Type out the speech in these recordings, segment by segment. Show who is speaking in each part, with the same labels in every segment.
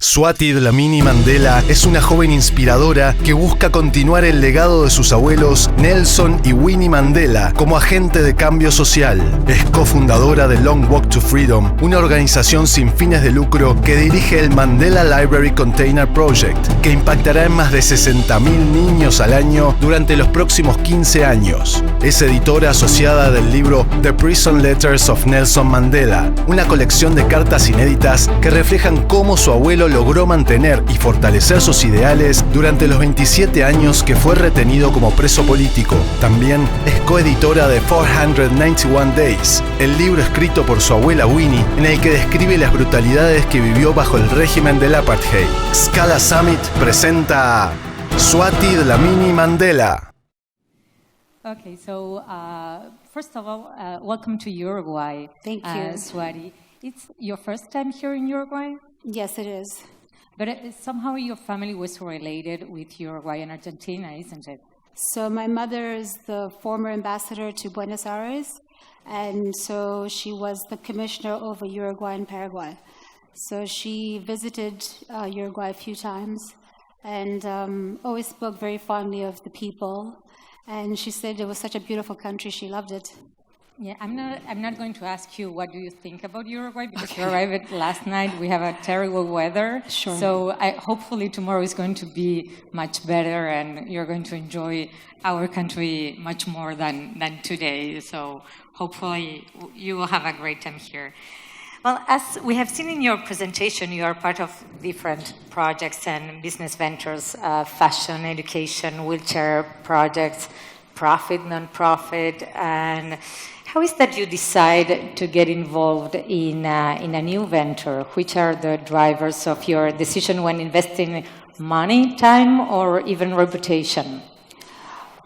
Speaker 1: Swati Dlamini-Mandela es una joven inspiradora que busca continuar el legado de sus abuelos Nelson y Winnie Mandela como agente de cambio social. Es cofundadora de Long Walk to Freedom, una organización sin fines de lucro que dirige el Mandela Library Container Project, que impactará en más de 60.000 niños al año durante los próximos 15 años. Es editora asociada del libro The Prison Letters of Nelson Mandela, una colección de cartas inéditas que reflejan cómo su abuelo logró mantener y fortalecer sus ideales durante los 27 años que fue retenido como preso político. También es coeditora de 491 Days, el libro escrito por su abuela Winnie, en el que describe las brutalidades que vivió bajo el régimen del Apartheid. XCALA Summit presenta a Swati Dlamini-Mandela.
Speaker 2: Okay, so first of all, welcome to Uruguay.
Speaker 3: Thank you.
Speaker 2: Swati. It's your first time here in Uruguay?
Speaker 3: Yes, it is.
Speaker 2: But somehow your family was related with Uruguay and Argentina, isn't it?
Speaker 3: So my mother is the former ambassador to Buenos Aires, and so she was the commissioner over Uruguay and Paraguay. So she visited Uruguay a few times and always spoke very fondly of the people. And she said it was such a beautiful country, she loved it.
Speaker 2: Yeah, I'm not going to ask you what do you think about Uruguay, because you arrived last night. We have a terrible weather.
Speaker 3: Sure.
Speaker 2: So hopefully tomorrow is going to be much better and you're going to enjoy our country much more than today. So hopefully you will have a great time here. Well, as we have seen in your presentation, you are part of different projects and business ventures, fashion, education, wheelchair projects, profit, non-profit, and how is that you decide to get involved in a new venture? Which are the drivers of your decision when investing money, time, or even reputation?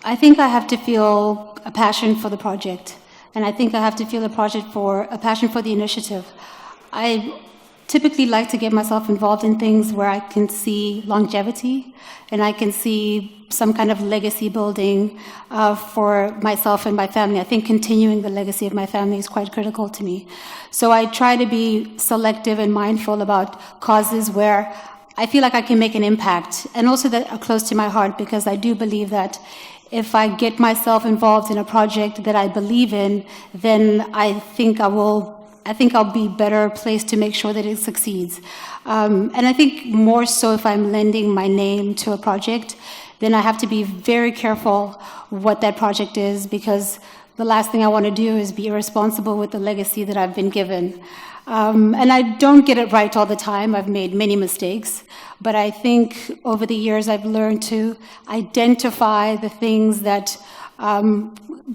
Speaker 3: I think I have to feel a passion for the project, and I think I have to feel a passion for the initiative. I typically like to get myself involved in things where I can see longevity and I can see some kind of legacy building for myself and my family. I think continuing the legacy of my family is quite critical to me. So I try to be selective and mindful about causes where I feel like I can make an impact, and also that are close to my heart, because I do believe that if I get myself involved in a project that I believe in, then I think I'll be better placed to make sure that it succeeds. And I think more so if I'm lending my name to a project, then I have to be very careful what that project is, because the last thing I want to do is be irresponsible with the legacy that I've been given. And I don't get it right all the time. I've made many mistakes. But I think over the years I've learned to identify the things that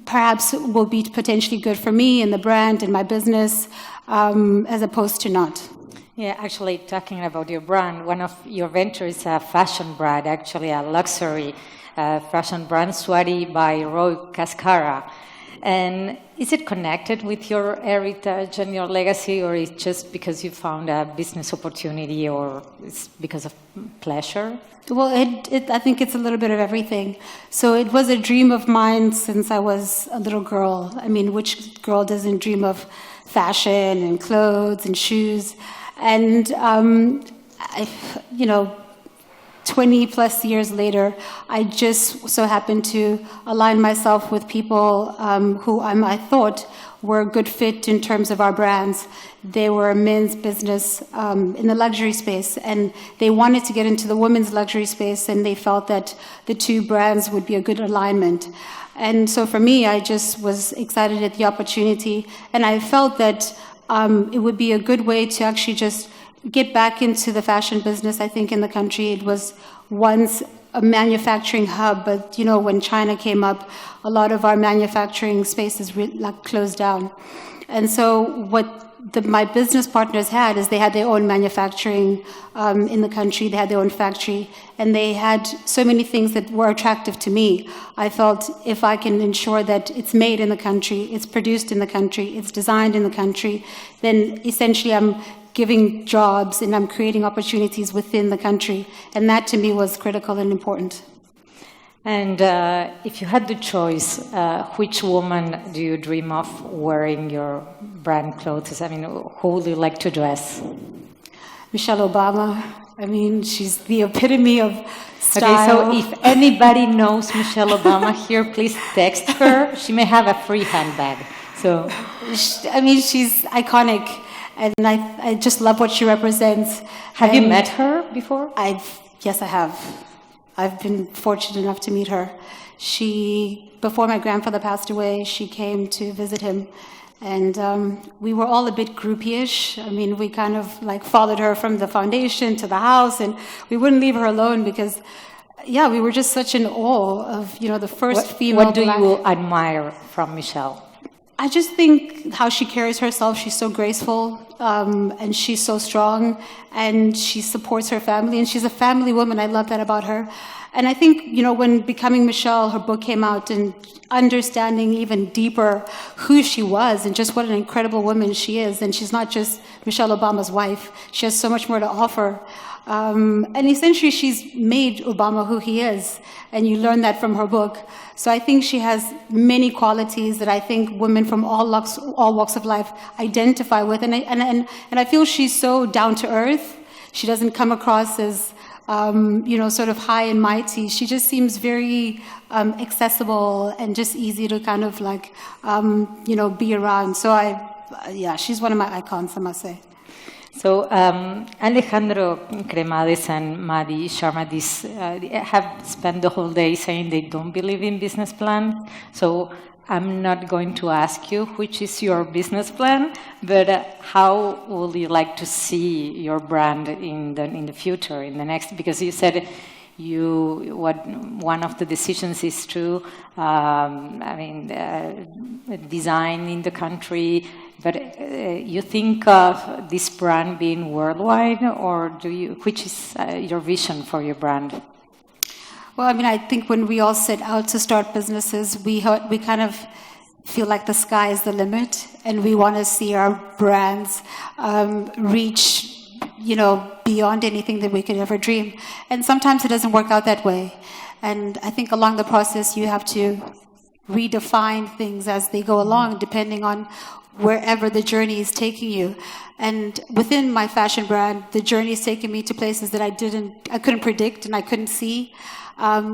Speaker 3: perhaps will be potentially good for me and the brand and my business, as opposed to not.
Speaker 2: Yeah, actually, talking about your brand, one of your ventures is a fashion brand, actually a luxury fashion brand, Swati by Roy Cascara. And is it connected with your heritage and your legacy, or is it just because you found a business opportunity, or it's because of pleasure?
Speaker 3: Well, I think it's a little bit of everything. So it was a dream of mine since I was a little girl. I mean, which girl doesn't dream of fashion and clothes and shoes? And, 20 plus years later, I just so happened to align myself with people who I thought were a good fit in terms of our brands. They were a men's business in the luxury space, and they wanted to get into the women's luxury space, and they felt that the two brands would be a good alignment. And so for me, I just was excited at the opportunity, and I felt that it would be a good way to actually just get back into the fashion business. I think in the country it was once a manufacturing hub, but when China came up, a lot of our manufacturing spaces closed down. And so what my business partners had is they had their own manufacturing in the country, they had their own factory, and they had so many things that were attractive to me. I felt if I can ensure that it's made in the country, it's produced in the country, it's designed in the country, then essentially I'm giving jobs and I'm creating opportunities within the country. And that to me was critical and important.
Speaker 2: And if you had the choice, which woman do you dream of wearing your brand clothes? I mean, who would you like to dress?
Speaker 3: Michelle Obama. I mean, she's the epitome of style.
Speaker 4: Okay, so if anybody knows Michelle Obama here, please text her. She may have a free handbag. So,
Speaker 3: I mean, she's iconic, and I just love what she represents.
Speaker 4: Have you met her before?
Speaker 3: Yes, I have. I've been fortunate enough to meet her. Before my grandfather passed away, she came to visit him. And we were all a bit groupie-ish. I mean, we kind of like followed her from the foundation to the house, and we wouldn't leave her alone because, yeah, we were just such in awe of, the first female.
Speaker 4: What do you admire from Michelle?
Speaker 3: I just think how she carries herself. She's so graceful, and she's so strong, and she supports her family, and she's a family woman. I love that about her. And I think, when Becoming Michelle, her book came out, and understanding even deeper who she was and just what an incredible woman she is. And she's not just Michelle Obama's wife. She has so much more to offer. And essentially, she's made Obama who he is. And you learn that from her book. So I think she has many qualities that I think women from all walks of life identify with. And I feel she's so down to earth. She doesn't come across as sort of high and mighty. She just seems very accessible and just easy to kind of be around. So she's one of my icons, I must say.
Speaker 4: So Alejandro Cremades and Madhi Sharma have spent the whole day saying they don't believe in business plans. So I'm not going to ask you which is your business plan, but how would you like to see your brand in the future, in the next? Because you said one of the decisions is to design in the country, but you think of this brand being worldwide, or which is your vision for your brand?
Speaker 3: Well, I think when we all set out to start businesses, we kind of feel like the sky is the limit, and we want to see our brands reach, beyond anything that we could ever dream. And sometimes it doesn't work out that way. And I think along the process, you have to redefine things as they go along, depending on wherever the journey is taking you. And within my fashion brand, the journey is taking me to places that I couldn't predict and I couldn't see.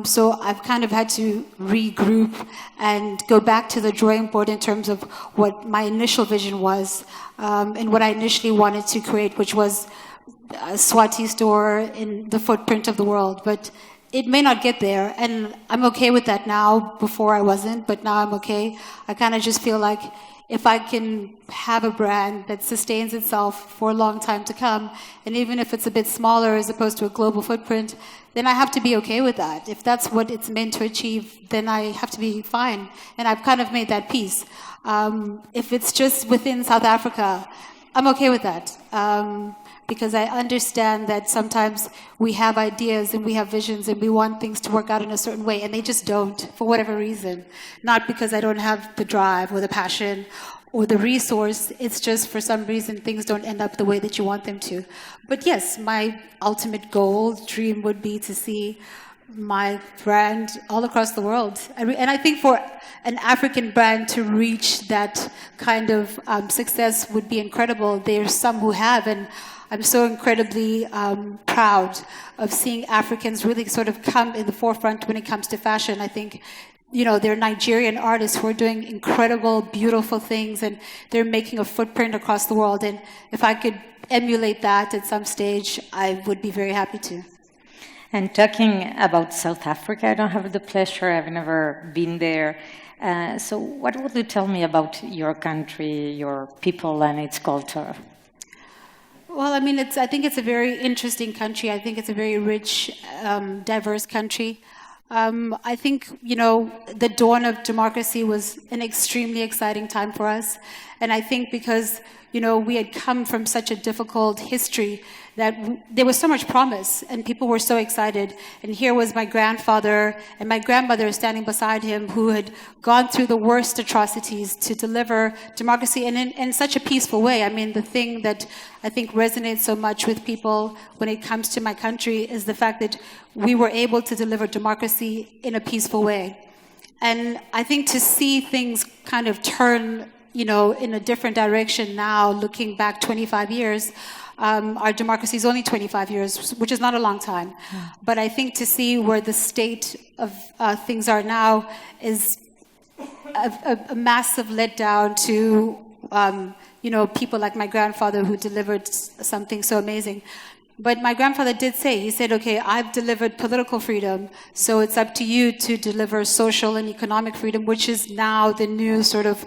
Speaker 3: So I've kind of had to regroup and go back to the drawing board in terms of what my initial vision was, and what I initially wanted to create, which was a Swati store in the footprint of the world. But it may not get there, and I'm okay with that now. Before I wasn't, but now I'm okay. I kind of just feel like if I can have a brand that sustains itself for a long time to come, and even if it's a bit smaller as opposed to a global footprint, then I have to be okay with that. If that's what it's meant to achieve, then I have to be fine. And I've kind of made that peace. If it's just within South Africa, I'm okay with that. Because I understand that sometimes we have ideas and we have visions and we want things to work out in a certain way, and they just don't, for whatever reason. Not because I don't have the drive or the passion or the resource, it's just for some reason things don't end up the way that you want them to. But yes, my ultimate goal, dream would be to see my brand all across the world. And I think for an African brand to reach that kind of success would be incredible. There's some who have, and I'm so incredibly proud of seeing Africans really sort of come in the forefront when it comes to fashion. I think, there are Nigerian artists who are doing incredible, beautiful things, and they're making a footprint across the world. And if I could emulate that at some stage, I would be very happy to.
Speaker 4: And talking about South Africa, I don't have the pleasure, I've never been there. So what would you tell me about your country, your people, and its culture?
Speaker 3: Well, I think it's a very interesting country. I think it's a very rich, diverse country. I think, the dawn of democracy was an extremely exciting time for us. And I think because, we had come from such a difficult history that there was so much promise and people were so excited. And here was my grandfather and my grandmother standing beside him who had gone through the worst atrocities to deliver democracy in such a peaceful way. The thing that I think resonates so much with people when it comes to my country is the fact that we were able to deliver democracy in a peaceful way. And I think to see things kind of turn in a different direction now, looking back 25 years. Our democracy is only 25 years, which is not a long time. But I think to see where the state of things are now is a massive letdown to, people like my grandfather who delivered something so amazing. But my grandfather did say, he said, okay, I've delivered political freedom, so it's up to you to deliver social and economic freedom, which is now the new sort of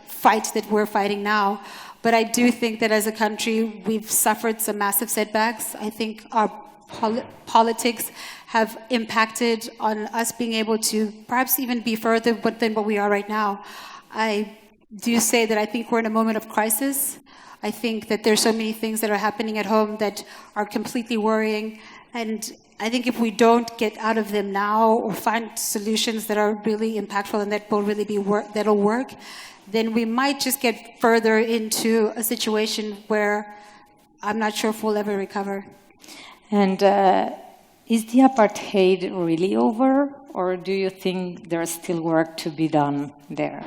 Speaker 3: fight that we're fighting now. But I do think that as a country, we've suffered some massive setbacks. I think our politics have impacted on us being able to perhaps even be further than what we are right now. I do say that I think we're in a moment of crisis. I think that there's so many things that are happening at home that are completely worrying. And I think if we don't get out of them now or find solutions that are really impactful and that will really that'll work, then we might just get further into a situation where I'm not sure if we'll ever recover.
Speaker 4: And is the apartheid really over, or do you think there's still work to be done there?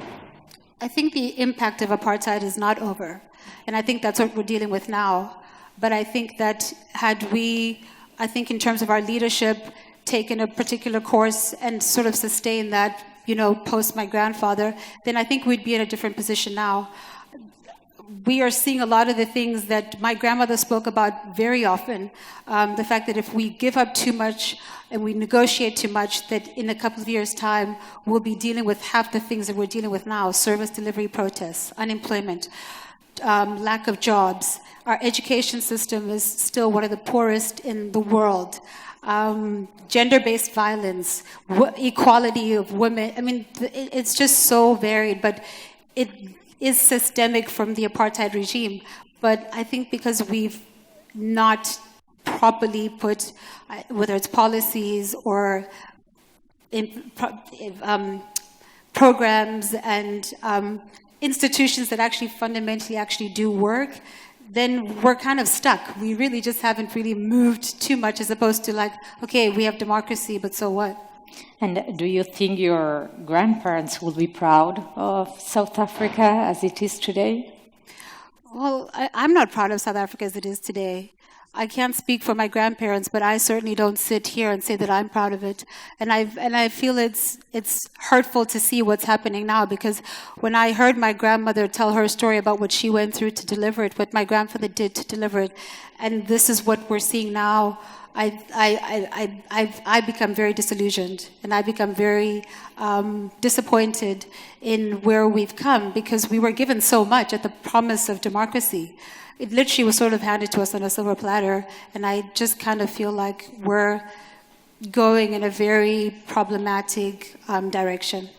Speaker 3: I think the impact of apartheid is not over, and I think that's what we're dealing with now. But I think that in terms of our leadership, taken a particular course and sort of sustained that, post my grandfather, then I think we'd be in a different position now. We are seeing a lot of the things that my grandmother spoke about very often. The fact that if we give up too much and we negotiate too much, that in a couple of years' time, we'll be dealing with half the things that we're dealing with now: service delivery protests, unemployment, lack of jobs. Our education system is still one of the poorest in the world. Gender-based violence, equality of women. I mean, it's just so varied, but it is systemic from the apartheid regime. But I think because we've not properly put, whether it's policies or programs and institutions that actually fundamentally do work, then we're kind of stuck. We really just haven't really moved too much, as opposed to like, okay, we have democracy, but so what?
Speaker 4: And do you think your grandparents will be proud of South Africa as it is today?
Speaker 3: Well, I'm not proud of South Africa as it is today. I can't speak for my grandparents, but I certainly don't sit here and say that I'm proud of it. And I feel it's hurtful to see what's happening now, because when I heard my grandmother tell her story about what she went through to deliver it, what my grandfather did to deliver it, and this is what we're seeing now, I become very disillusioned, and I become very disappointed in where we've come, because we were given so much at the promise of democracy. It literally was sort of handed to us on a silver platter, and I just kind of feel like we're going in a very problematic direction.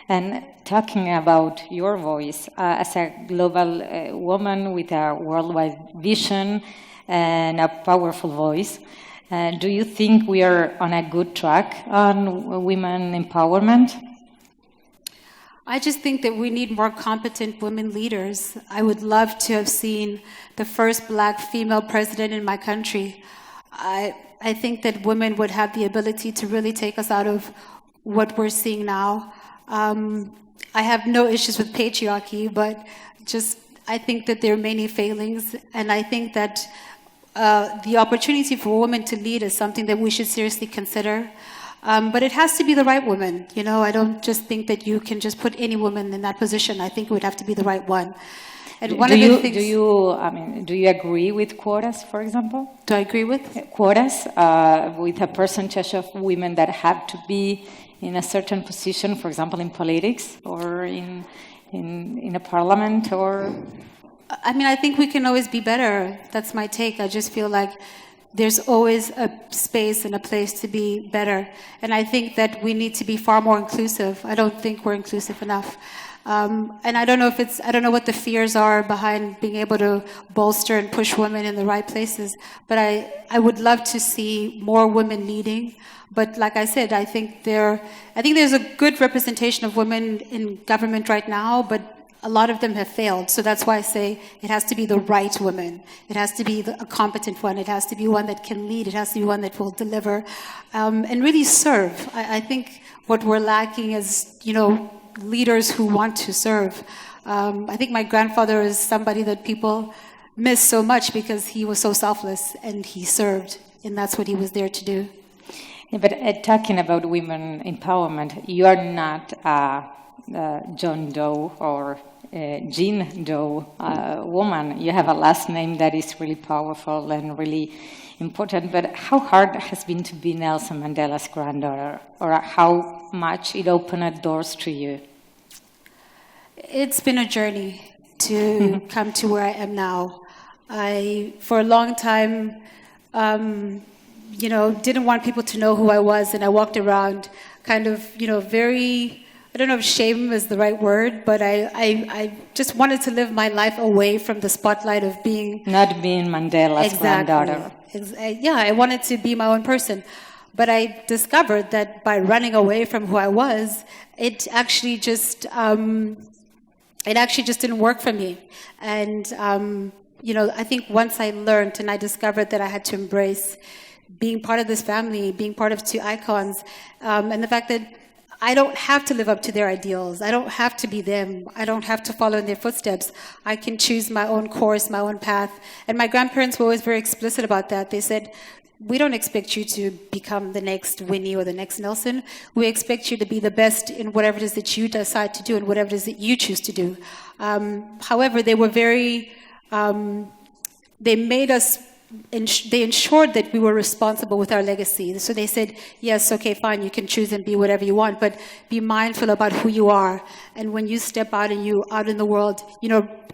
Speaker 4: And talking about your voice, as a global woman with a worldwide vision and a powerful voice, do you think we are on a good track on women empowerment?
Speaker 3: I just think that we need more competent women leaders. I would love to have seen the first Black female president in my country. I think that women would have the ability to really take us out of what we're seeing now. I have no issues with patriarchy, but I think that there are many failings, and I think that the opportunity for women to lead is something that we should seriously consider. But it has to be the right woman. I don't just think that you can just put any woman in that position. I think it would have to be the right one. And
Speaker 4: do you agree with quotas, for example?
Speaker 3: Do I agree with?
Speaker 4: Quotas, with a percentage of women that have to be in a certain position, for example, in politics or in a parliament, or?
Speaker 3: I think we can always be better. That's my take. I just feel like there's always a space and a place to be better. And I think that we need to be far more inclusive. I don't think we're inclusive enough. And I don't know what the fears are behind being able to bolster and push women in the right places. But I would love to see more women leading. But like I said, I think there's a good representation of women in government right now, but a lot of them have failed. So that's why I say it has to be the right woman. It has to be a competent one. It has to be one that can lead. It has to be one that will deliver and really serve. I think what we're lacking is, leaders who want to serve. I think my grandfather is somebody that people miss so much because he was so selfless and he served, and that's what he was there to do.
Speaker 4: Yeah, but talking about women empowerment, you are not John Doe or Jean Doe woman. You have a last name that is really powerful and really important. But how hard it has been to be Nelson Mandela's granddaughter, or how much it opened doors to you?
Speaker 3: It's been a journey to come to where I am now. I, for a long time, didn't want people to know who I was, and I walked around kind of, very, I don't know if shame is the right word, but I just wanted to live my life away from the spotlight of being...
Speaker 4: Not being Mandela's granddaughter.
Speaker 3: Yeah, I wanted to be my own person. But I discovered that by running away from who I was, it actually just didn't work for me. And, I think once I learned and I discovered that I had to embrace being part of this family, being part of two icons, and the fact that I don't have to live up to their ideals. I don't have to be them. I don't have to follow in their footsteps. I can choose my own course, my own path. And my grandparents were always very explicit about that. They said, we don't expect you to become the next Winnie or the next Nelson. We expect you to be the best in whatever it is that you decide to do and whatever it is that you choose to do. However, they were very, they made us, they ensured that we were responsible with our legacy. So they said, yes, okay, fine, you can choose and be whatever you want, but be mindful about who you are. And when you step out and you're out in the world,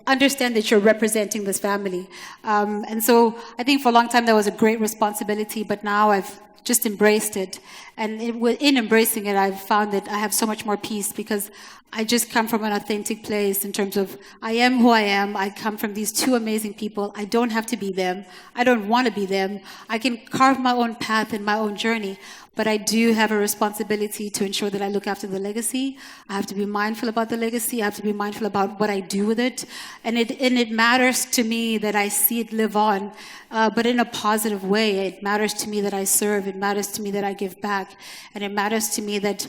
Speaker 3: understand that you're representing this family. And so I think for a long time that was a great responsibility, but now I've just embraced it. And in embracing it, I've found that I have so much more peace because I just come from an authentic place in terms of I am who I am. I come from these two amazing people. I don't have to be them. I don't want to be them. I can carve my own path and my own journey. But I do have a responsibility to ensure that I look after the legacy. I have to be mindful about the legacy. I have to be mindful about what I do with it. And it matters to me that I see it live on, but in a positive way. It matters to me that I serve. It matters to me that I give back. And it matters to me that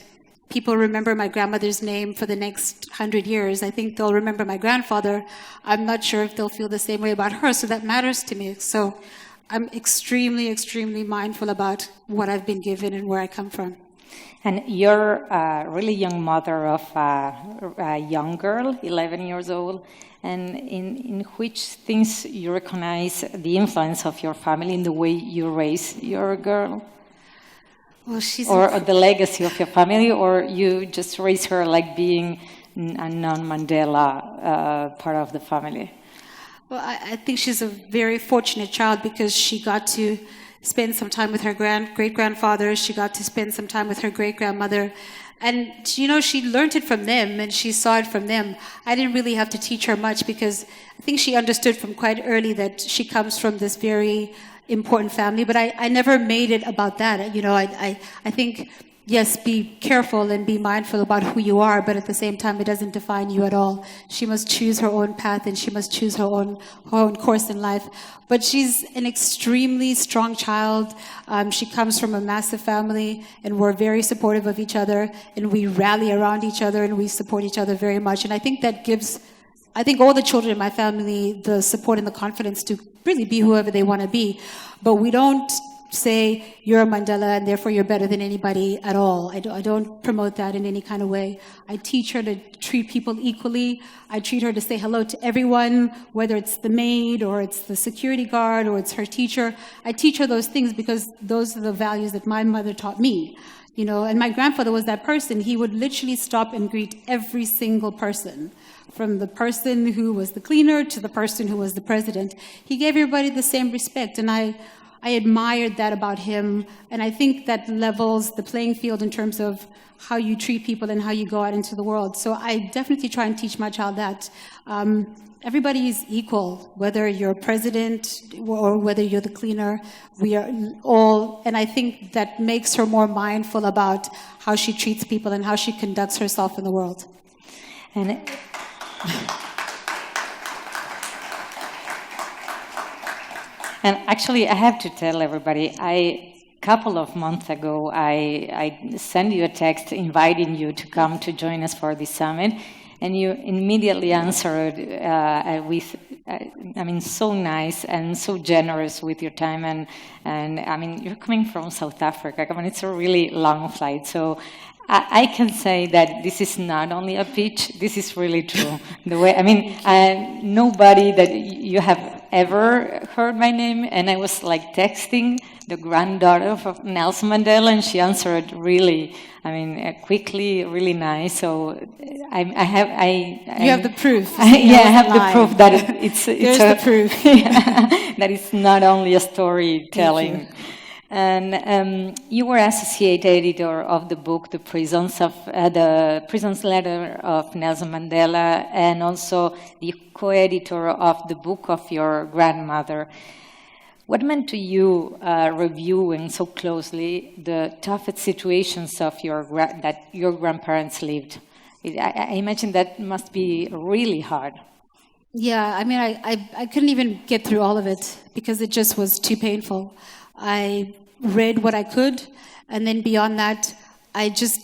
Speaker 3: people remember my grandmother's name for the next 100 years. I think they'll remember my grandfather. I'm not sure if they'll feel the same way about her, so that matters to me. So I'm extremely, extremely mindful about what I've been given and where I come from.
Speaker 4: And you're a really young mother of a young girl, 11 years old, and in which things you recognize the influence of your family in the way you raise your girl?
Speaker 3: Well, she's
Speaker 4: or the legacy of your family, or you just raise her like being a non-Mandela part of the family?
Speaker 3: Well, I think she's a very fortunate child because she got to spend some time with her great-grandfather. She got to spend some time with her great-grandmother. And, she learned it from them and she saw it from them. I didn't really have to teach her much because I think she understood from quite early that she comes from this very important family. But I never made it about that. I think, yes, be careful and be mindful about who you are, but at the same time, it doesn't define you at all. She must choose her own path and she must choose her own course in life. But she's an extremely strong child. She comes from a massive family, and we're very supportive of each other, and we rally around each other, and we support each other very much. And I think that gives, all the children in my family the support and the confidence to really be whoever they want to be. But we don't say you're a Mandela and therefore you're better than anybody at all. I don't promote that in any kind of way. I teach her to treat people equally. I treat her to say hello to everyone, whether it's the maid or it's the security guard or it's her teacher. I teach her those things because those are the values that my mother taught me. And my grandfather was that person. He would literally stop and greet every single person, from the person who was the cleaner to the person who was the president. He gave everybody the same respect, and I admired that about him, and I think that levels the playing field in terms of how you treat people and how you go out into the world. So I definitely try and teach my child that. Everybody is equal, whether you're president or whether you're the cleaner. We are all, and I think that makes her more mindful about how she treats people and how she conducts herself in the world.
Speaker 4: And actually, I have to tell everybody, a couple of months ago, I sent you a text inviting you to come to join us for this summit. And you immediately answered with, so nice and so generous with your time. And I mean, you're coming from South Africa. I mean, it's a really long flight. So I can say that this is not only a pitch, this is really true. The way, nobody that you have ever heard my name, and I was like texting the granddaughter of Nelson Mandela, and she answered really, quickly, really nice. So you
Speaker 5: have the proof.
Speaker 4: I have the proof that it's
Speaker 5: There's the proof.
Speaker 4: that it's not only a storytelling. And you were associate editor of the book, The Prison's Letter of Nelson Mandela, and also the co-editor of the book of your grandmother. What meant to you reviewing so closely the toughest situations of that your grandparents lived? I imagine that must be really hard.
Speaker 3: Yeah, I couldn't even get through all of it because it just was too painful. I read what I could, and then beyond that, I just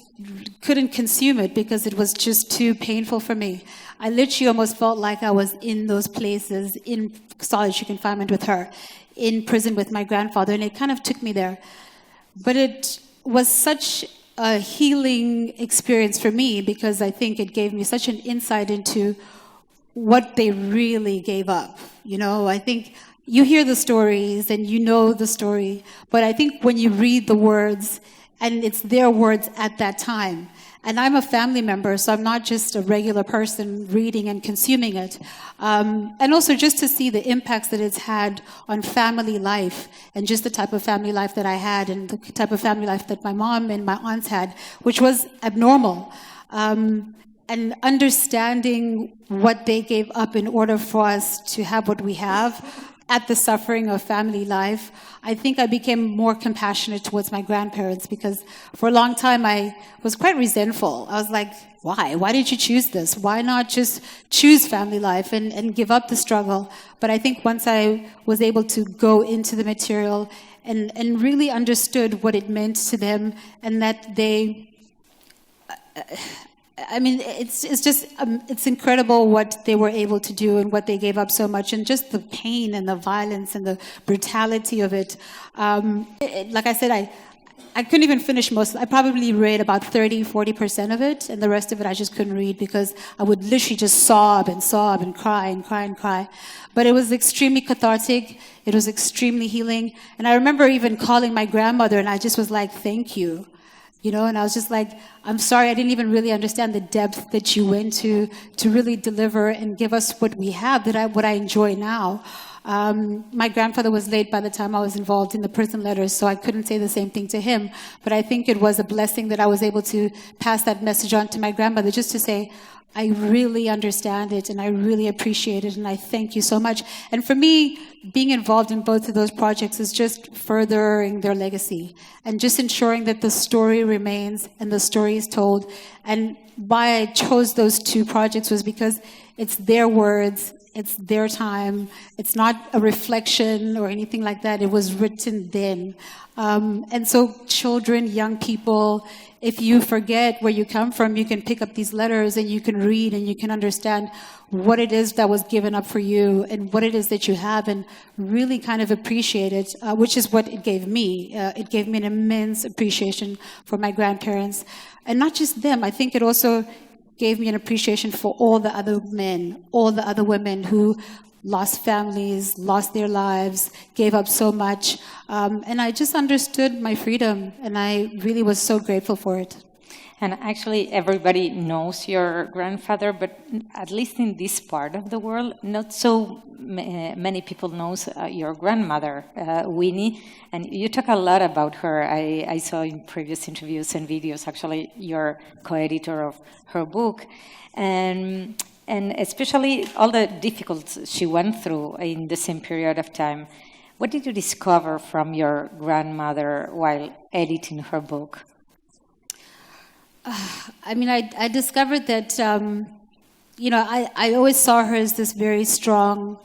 Speaker 3: couldn't consume it because it was just too painful for me. I literally almost felt like I was in those places, in solitary confinement with her, in prison with my grandfather, and it kind of took me there. But it was such a healing experience for me because I think it gave me such an insight into what they really gave up. I think you hear the stories and you know the story, but I think when you read the words, and it's their words at that time, and I'm a family member, so I'm not just a regular person reading and consuming it, and also just to see the impacts that it's had on family life, and just the type of family life that I had, and the type of family life that my mom and my aunts had, which was abnormal. And understanding what they gave up in order for us to have what we have, at the suffering of family life, I think I became more compassionate towards my grandparents because for a long time I was quite resentful. I was like, why? Why did you choose this? Why not just choose family life and give up the struggle? But I think once I was able to go into the material and really understood what it meant to them and that they... it's incredible what they were able to do and what they gave up so much, and just the pain and the violence and the brutality of it. Like I said, I couldn't even finish most. I probably read about 30-40% of it, and the rest of it I just couldn't read because I would literally just sob and cry and cry and cry. But it was extremely cathartic. It was extremely healing. And I remember even calling my grandmother, and I just was like, thank you. And I was just like, I'm sorry, I didn't even really understand the depth that you went to really deliver and give us what we have, what I enjoy now. My grandfather was late by the time I was involved in the prison letters, so I couldn't say the same thing to him. But I think it was a blessing that I was able to pass that message on to my grandmother, just to say, I really understand it, and I really appreciate it, and I thank you so much. And for me, being involved in both of those projects is just furthering their legacy and just ensuring that the story remains and the story is told. And why I chose those two projects was because it's their words, it's their time, it's not a reflection or anything like that. It was written then. And so children, young people, if you forget where you come from, you can pick up these letters and you can read and you can understand what it is that was given up for you and what it is that you have, and really kind of appreciate it, which is what it gave me. It gave me an immense appreciation for my grandparents. And not just them, I think it also gave me an appreciation for all the other men, all the other women who lost families, lost their lives, gave up so much. And I just understood my freedom, and I really was so grateful for it.
Speaker 4: And actually, everybody knows your grandfather, but at least in this part of the world, not so many people knows your grandmother, Winnie. And you talk a lot about her. I saw in previous interviews and videos, actually, you're co-editor of her book. And especially all the difficulties she went through in the same period of time. What did you discover from your grandmother while editing her book?
Speaker 3: I discovered that, I always saw her as this very strong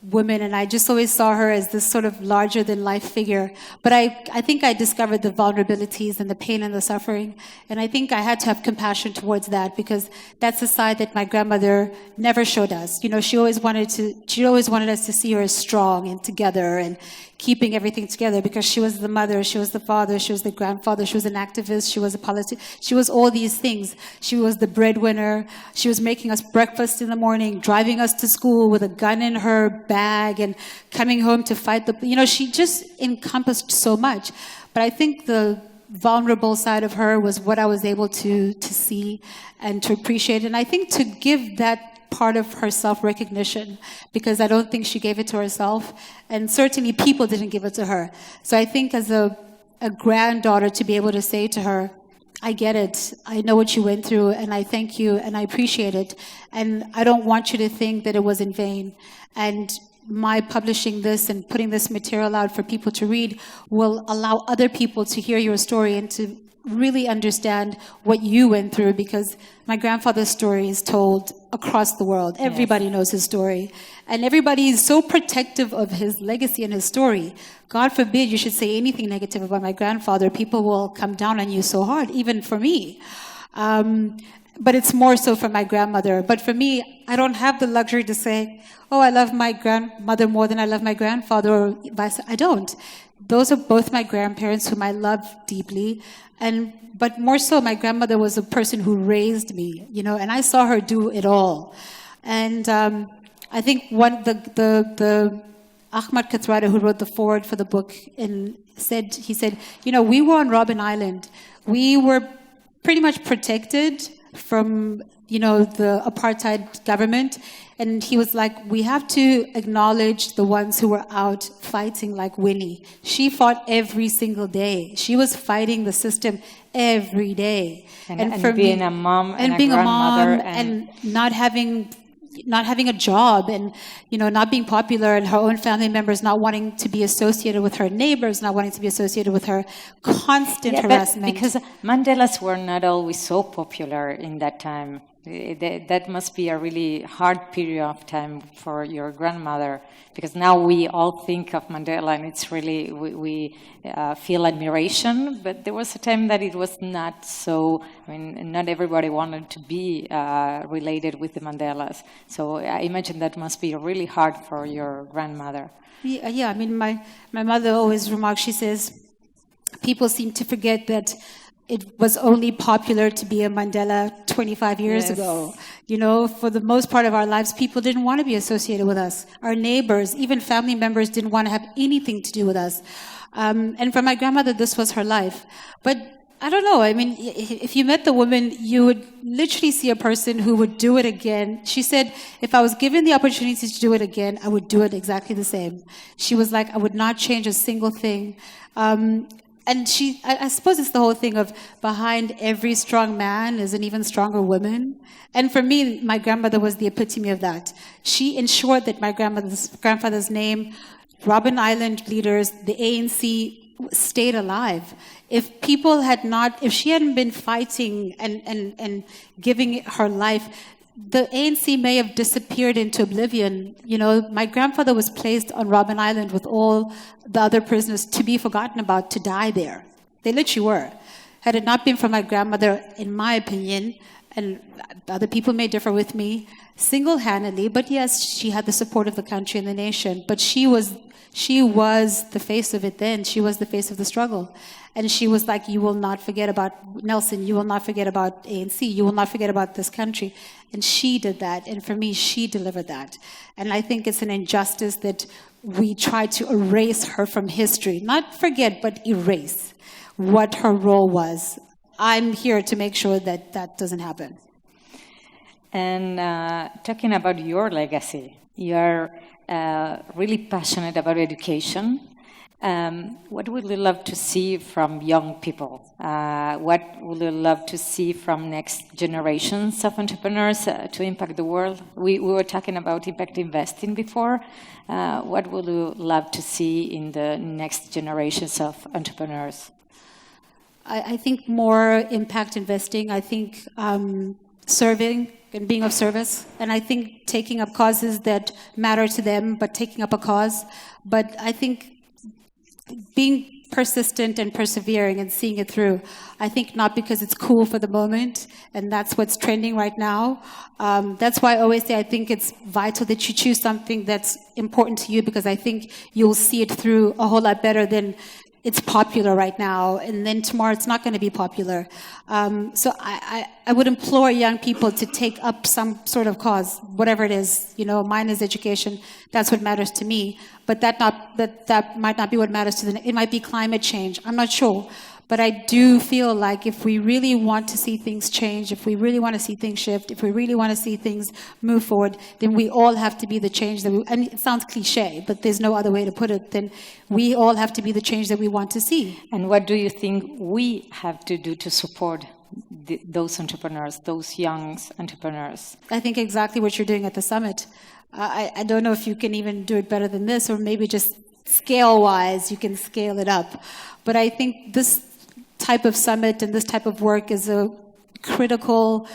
Speaker 3: women, and I just always saw her as this sort of larger-than-life figure. But I think I discovered the vulnerabilities and the pain and the suffering, and I think I had to have compassion towards that, because that's a side that my grandmother never showed us. You know, she always wanted us to see her as strong and together and keeping everything together, because she was the mother, she was the father, she was the grandfather, she was an activist, she was a politician, she was all these things. She was the breadwinner, she was making us breakfast in the morning, driving us to school with a gun in her bag and coming home to fight she just encompassed so much. But I think the vulnerable side of her was what I was able to see and to appreciate. And I think to give that part of her self-recognition, because I don't think she gave it to herself, and certainly people didn't give it to her. So I think as a granddaughter, to be able to say to her, I get it, I know what you went through, and I thank you, and I appreciate it, and I don't want you to think that it was in vain. And my publishing this and putting this material out for people to read will allow other people to hear your story and to really understand what you went through, because my grandfather's story is told across the world. Everybody knows his story. And everybody is so protective of his legacy and his story. God forbid you should say anything negative about my grandfather. People will come down on you so hard, even for me. But it's more so for my grandmother. But for me, I don't have the luxury to say, oh, I love my grandmother more than I love my grandfather, or vice versa. I don't. Those are both my grandparents whom I love deeply. But more so, my grandmother was a person who raised me, and I saw her do it all. And I think the Ahmad Kathrada, who wrote the foreword for the book, he said, we were on Robben Island. We were pretty much protected from, the apartheid government. And he was like, we have to acknowledge the ones who were out fighting, like Winnie. She fought every single day. She was fighting the system every day.
Speaker 4: And for being a mom and being a grandmother
Speaker 3: and not having a job, and not being popular, and her own family members not wanting to be associated with her, neighbors not wanting to be associated with her, constant harassment.
Speaker 4: Because Mandelas were not always so popular in that time. That must be a really hard period of time for your grandmother, because now we all think of Mandela and it's really, we feel admiration, but there was a time that it was not so, not everybody wanted to be related with the Mandelas. So I imagine that must be really hard for your grandmother.
Speaker 3: Yeah, my mother always remarks, she says, people seem to forget that it was only popular to be a Mandela 25 years ago. For the most part of our lives, people didn't want to be associated with us. Our neighbors, even family members, didn't want to have anything to do with us. And for my grandmother, this was her life. But I don't know, if you met the woman, you would literally see a person who would do it again. She said, if I was given the opportunity to do it again, I would do it exactly the same. She was like, I would not change a single thing. And I suppose it's the whole thing of behind every strong man is an even stronger woman. And for me, my grandmother was the epitome of that. She ensured that my grandfather's name, Robben Island leaders, the ANC, stayed alive. If she hadn't been fighting and giving her life, the ANC may have disappeared into oblivion. My grandfather was placed on Robben Island with all the other prisoners to be forgotten about, to die there. They literally were. Had it not been for my grandmother, in my opinion, and other people may differ with me, single-handedly, but yes, she had the support of the country and the nation, but she was the face of it then. She was the face of the struggle. And she was like, you will not forget about Nelson, you will not forget about ANC, you will not forget about this country. And she did that, and for me, she delivered that. And I think it's an injustice that we try to erase her from history. Not forget, but erase what her role was. I'm here to make sure that that doesn't happen.
Speaker 4: And talking about your legacy, you're really passionate about education. What would you love to see from young people? What would you love to see from next generations of entrepreneurs to impact the world? We were talking about impact investing before. What would you love to see in the next generations of entrepreneurs?
Speaker 3: I think more impact investing. I think serving and being of service. And I think taking up causes that matter to them, but taking up a cause. But I think being persistent and persevering and seeing it through. I think not because it's cool for the moment, and that's what's trending right now. That's why I always say I think it's vital that you choose something that's important to you, because I think you'll see it through a whole lot better than it's popular right now, and then tomorrow it's not going to be popular. So I would implore young people to take up some sort of cause, whatever it is. You know, mine is education. That's what matters to me. But that might not be what matters to them. It might be climate change. I'm not sure. But I do feel like if we really want to see things change, if we really want to see things shift, if we really want to see things move forward, then we all have to be the change that I mean, it sounds cliche, but there's no other way to put it. Then we all have to be the change that we want to see.
Speaker 4: And what do you think we have to do to support those entrepreneurs, those young entrepreneurs?
Speaker 3: I think exactly what you're doing at the summit. I don't know if you can even do it better than this, or maybe just scale-wise, you can scale it up. But I think this type of summit and this type of work is a critical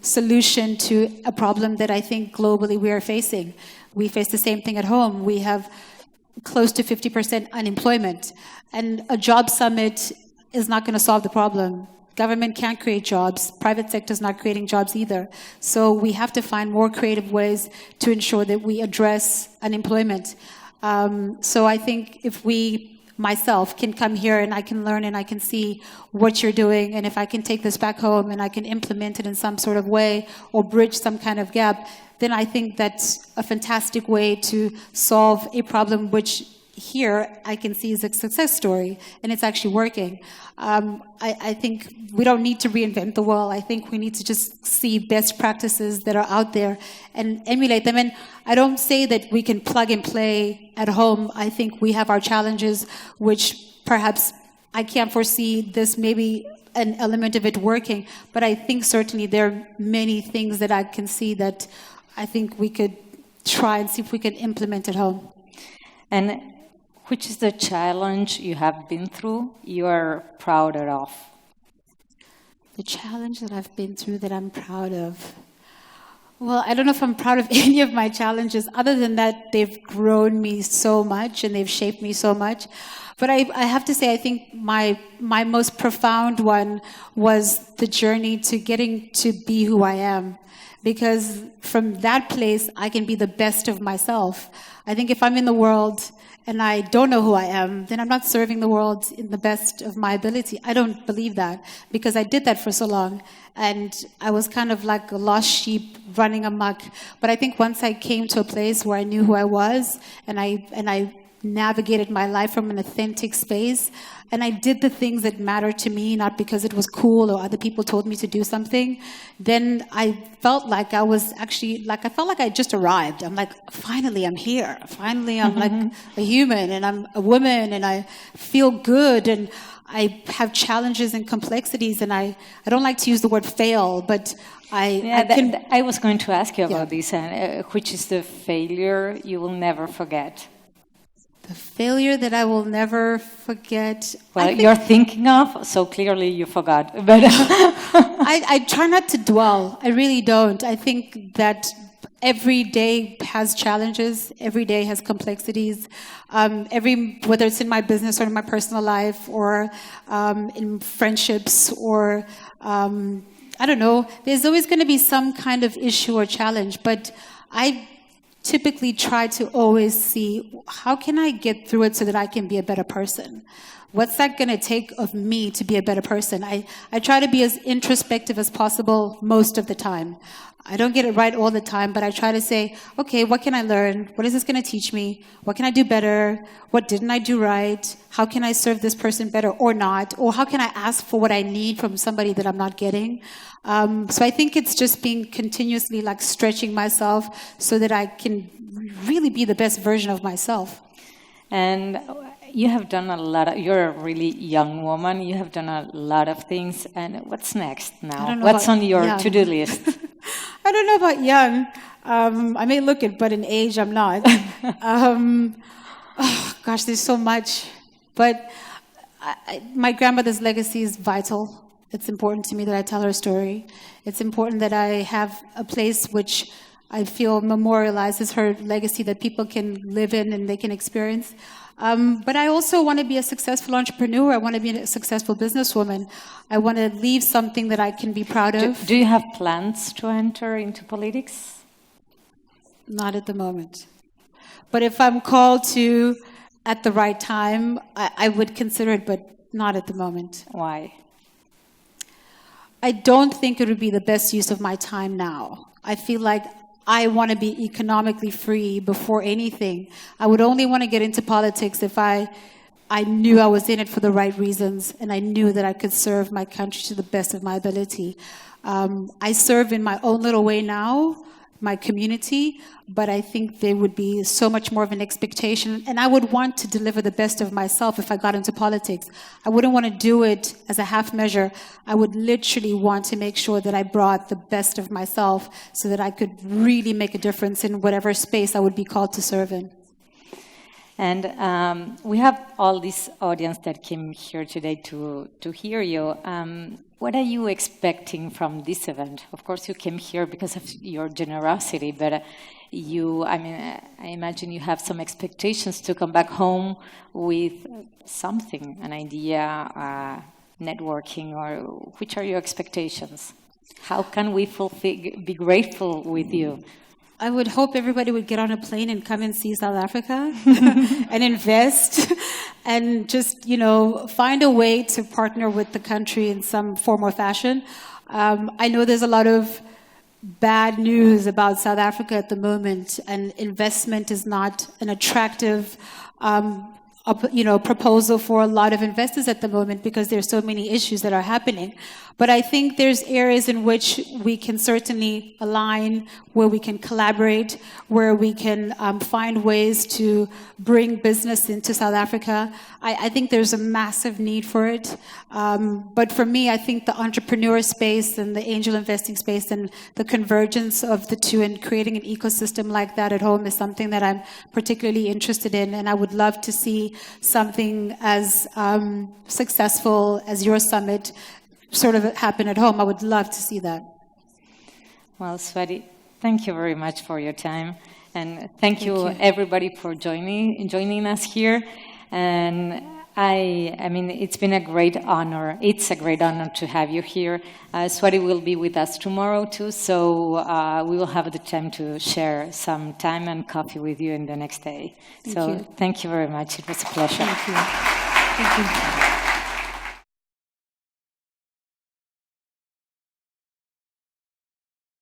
Speaker 3: solution to a problem that I think globally we are facing. We face the same thing at home. We have close to 50% unemployment. And a job summit is not going to solve the problem. Government can't create jobs. Private sector is not creating jobs either. So we have to find more creative ways to ensure that we address unemployment. So I think if myself can come here and I can learn and I can see what you're doing, and if I can take this back home and I can implement it in some sort of way or bridge some kind of gap, then I think that's a fantastic way to solve a problem which here I can see is a success story, and it's actually working. I think we don't need to reinvent the wheel. I think we need to just see best practices that are out there and emulate them. And I don't say that we can plug and play at home. I think we have our challenges, which perhaps I can't foresee this maybe an element of it working, but I think certainly there are many things that I can see that I think we could try and see if we can implement at home.
Speaker 4: And which is the challenge you have been through you are prouder of?
Speaker 3: The challenge that I've been through that I'm proud of? Well, I don't know if I'm proud of any of my challenges, other than that they've grown me so much and they've shaped me so much. But I have to say, I think my most profound one was the journey to getting to be who I am. Because from that place, I can be the best of myself. I think if I'm in the world and I don't know who I am, then I'm not serving the world in the best of my ability. I don't believe that, because I did that for so long. And I was kind of like a lost sheep running amok. But I think once I came to a place where I knew who I was, and I navigated my life from an authentic space, and I did the things that mattered to me, not because it was cool or other people told me to do something, then I felt like I was actually, I felt like I just arrived. I'm like, finally I'm here. Finally I'm like a human, and I'm a woman, and I feel good, and I have challenges and complexities, and I don't like to use the word fail, but
Speaker 4: I was going to ask you about this, which is the failure you will never forget?
Speaker 3: The failure that I will never forget.
Speaker 4: Well, you're thinking of, so clearly you forgot. But
Speaker 3: I try not to dwell. I really don't. I think that every day has challenges. Every day has complexities. Whether it's in my business or in my personal life, or in friendships, or I don't know. There's always going to be some kind of issue or challenge. But I typically try to always see, how can I get through it so that I can be a better person? What's that going to take of me to be a better person? I try to be as introspective as possible most of the time. I don't get it right all the time, but I try to say, okay, what can I learn? What is this going to teach me? What can I do better? What didn't I do right? How can I serve this person better or not? Or how can I ask for what I need from somebody that I'm not getting? So I think it's just being continuously stretching myself so that I can really be the best version of myself.
Speaker 4: And you have done a lot. You're a really young woman. You have done a lot of things. And what's next now? What's on your to-do list?
Speaker 3: I don't know about young. I may look it, but in age, I'm not. There's so much. But my grandmother's legacy is vital. It's important to me that I tell her story. It's important that I have a place which I feel memorializes her legacy that people can live in and they can experience. But I also want to be a successful entrepreneur. I want to be a successful businesswoman. I want to leave something that I can be proud of.
Speaker 4: Do you have plans to enter into politics?
Speaker 3: Not at the moment. But if I'm called to at the right time, I would consider it, but not at the moment.
Speaker 4: Why?
Speaker 3: I don't think it would be the best use of my time now. I feel like I want to be economically free before anything. I would only want to get into politics if I knew I was in it for the right reasons and I knew that I could serve my country to the best of my ability. I serve in my own little way now, my community, but I think there would be so much more of an expectation, and I would want to deliver the best of myself if I got into politics. I wouldn't want to do it as a half measure. I would literally want to make sure that I brought the best of myself so that I could really make a difference in whatever space I would be called to serve in.
Speaker 4: And we have all this audience that came here today to hear you. What are you expecting from this event? Of course, you came here because of your generosity, but I imagine you have some expectations to come back home with something, an idea, networking, or which are your expectations? How can we be grateful with you?
Speaker 3: I would hope everybody would get on a plane and come and see South Africa and invest and just, find a way to partner with the country in some form or fashion. I know there's a lot of bad news about South Africa at the moment, and investment is not an attractive proposal for a lot of investors at the moment because there's so many issues that are happening. But I think there's areas in which we can certainly align, where we can collaborate, where we can find ways to bring business into South Africa. I think there's a massive need for it. But for me, I think the entrepreneur space and the angel investing space and the convergence of the two and creating an ecosystem like that at home is something that I'm particularly interested in. And I would love to see something as successful as your summit sort of happen at home. I would love to see that.
Speaker 4: Well, Swati, thank you very much for your time. And thank you everybody for joining us here. And I mean, it's been a great honor. It's a great honor to have you here. Swati will be with us tomorrow too, so we will have the time to share some time and coffee with you in the next day. Thank you very much. It was a pleasure.
Speaker 3: Thank you. Thank you.